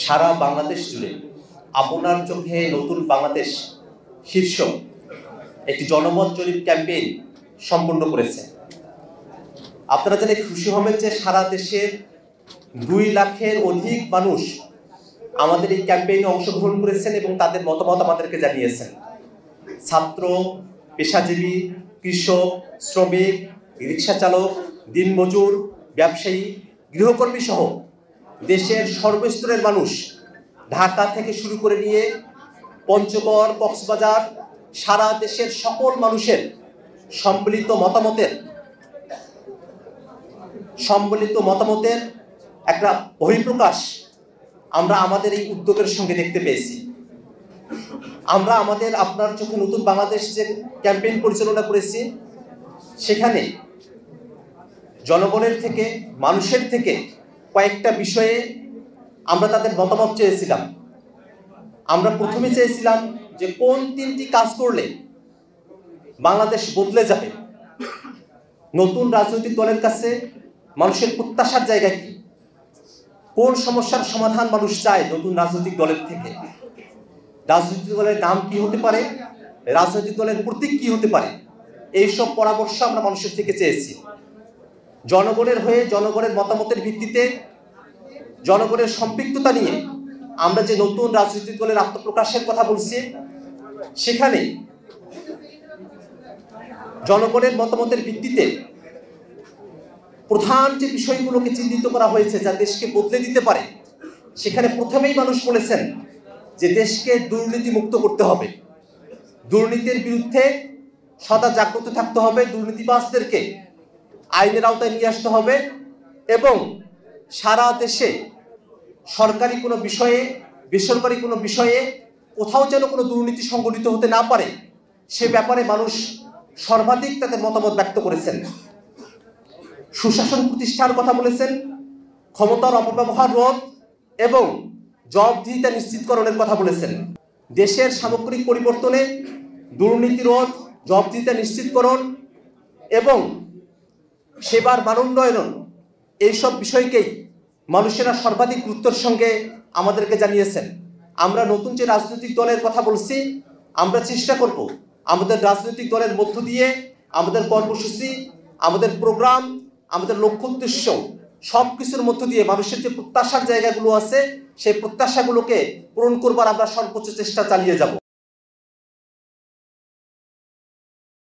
সারা বাংলাদেশ জুড়ে আপনার চোখে নতুন বাংলাদেশ শীর্ষক একটি জনমত জরিপ ক্যাম্পেইন সম্পন্ন করেছে। আপনারা জেনে খুশি হবেন যে সারা দেশের 2 লাখের অধিক মানুষ আমাদের এই ক্যাম্পেইনে অংশগ্রহণ করেছেন এবং তাদের মতামত আমাদেরকে জানিয়েছেন। ছাত্র, পেশাজীবী, কৃষক, শ্রমিক, রিক্সা চালক, দিনমজুর, ব্যবসায়ী, গৃহকর্মী সহ দেশের সর্বস্তরের মানুষ, ঢাকা থেকে শুরু করে নিয়ে পঞ্চগড়, কক্সবাজার, সারা দেশের সকল মানুষের সম্মিলিত মতামতের একটা বহিঃপ্রকাশ আমরা আমাদের এই উদ্যোগের সঙ্গে দেখতে পেয়েছি। আমরা আপনার চোখে নতুন বাংলাদেশ যে ক্যাম্পেইন পরিচালনা করেছি, সেখানে জনগণের থেকে, মানুষের থেকে কয়েকটা বিষয়ে আমরা তাদের মতামত চেয়েছিলাম। আমরা প্রথমে চেয়েছিলাম যে কোন 3টি কাজ করলে বাংলাদেশ বদলে যাবে, নতুন রাজনৈতিক দলের কাছে মানুষের প্রত্যাশার জায়গা কি, কোন সমস্যার সমাধান মানুষ চায় নতুন রাজনৈতিক দলের থেকে, রাজনৈতিক দলের নাম কি হতে পারে, রাজনৈতিক দলের প্রতীক কি হতে পারে, এইসব পরামর্শ আমরা মানুষের থেকে চেয়েছি। জনগণের হয়ে, জনগণের মতামতের ভিত্তিতে, জনগণের সম্পৃক্ততা নিয়ে আমরা যে নতুন রাজনৈতিক দলের আত্মপ্রকাশের কথা বলছি, সেখানে জনগণের মতামতের ভিত্তিতে প্রধান যে বিষয়গুলোকে চিহ্নিত করা হয়েছে যা দেশকে বদলে দিতে পারে, সেখানে প্রথমেই মানুষ বলেছেন যে দেশকে দুর্নীতি মুক্ত করতে হবে, দুর্নীতির বিরুদ্ধে সদা জাগ্রত থাকতে হবে, দুর্নীতিবাজদেরকে আইনের আওতায় নিয়ে আসতে হবে এবং সারা দেশে সরকারি কোনো বিষয়ে, বেসরকারি কোনো বিষয়ে কোথাও যেন কোনো দুর্নীতি সংগঠিত হতে না পারে, সে ব্যাপারে মানুষ সর্বাধিক তাদের মতামত ব্যক্ত করেছেন। সুশাসন প্রতিষ্ঠার কথা বলেছেন, ক্ষমতার অপব্যবহার রোধ এবং জবাবদিহিতা নিশ্চিতকরণের কথা বলেছেন। দেশের সামগ্রিক পরিবর্তনে দুর্নীতি রোধ, জবাবদিহিতা নিশ্চিতকরণ এবং সেবার মানোন্নয়ন, এইসব বিষয়কেই মানুষেরা সর্বাধিক গুরুত্বের সঙ্গে আমাদেরকে জানিয়েছেন। আমরা নতুন যে রাজনৈতিক দলের কথা বলছি, আমরা চেষ্টা করব আমাদের রাজনৈতিক দলের মধ্য দিয়ে আমাদের কর্মসূচি, আমাদের প্রোগ্রাম, আমাদের লক্ষ্য উদ্দেশ্য সব কিছুর মধ্য দিয়ে মানুষের যে প্রত্যাশার জায়গাগুলো আছে, সেই প্রত্যাশাগুলোকে পূরণ করবার আমরা সর্বোচ্চ চেষ্টা চালিয়ে যাব।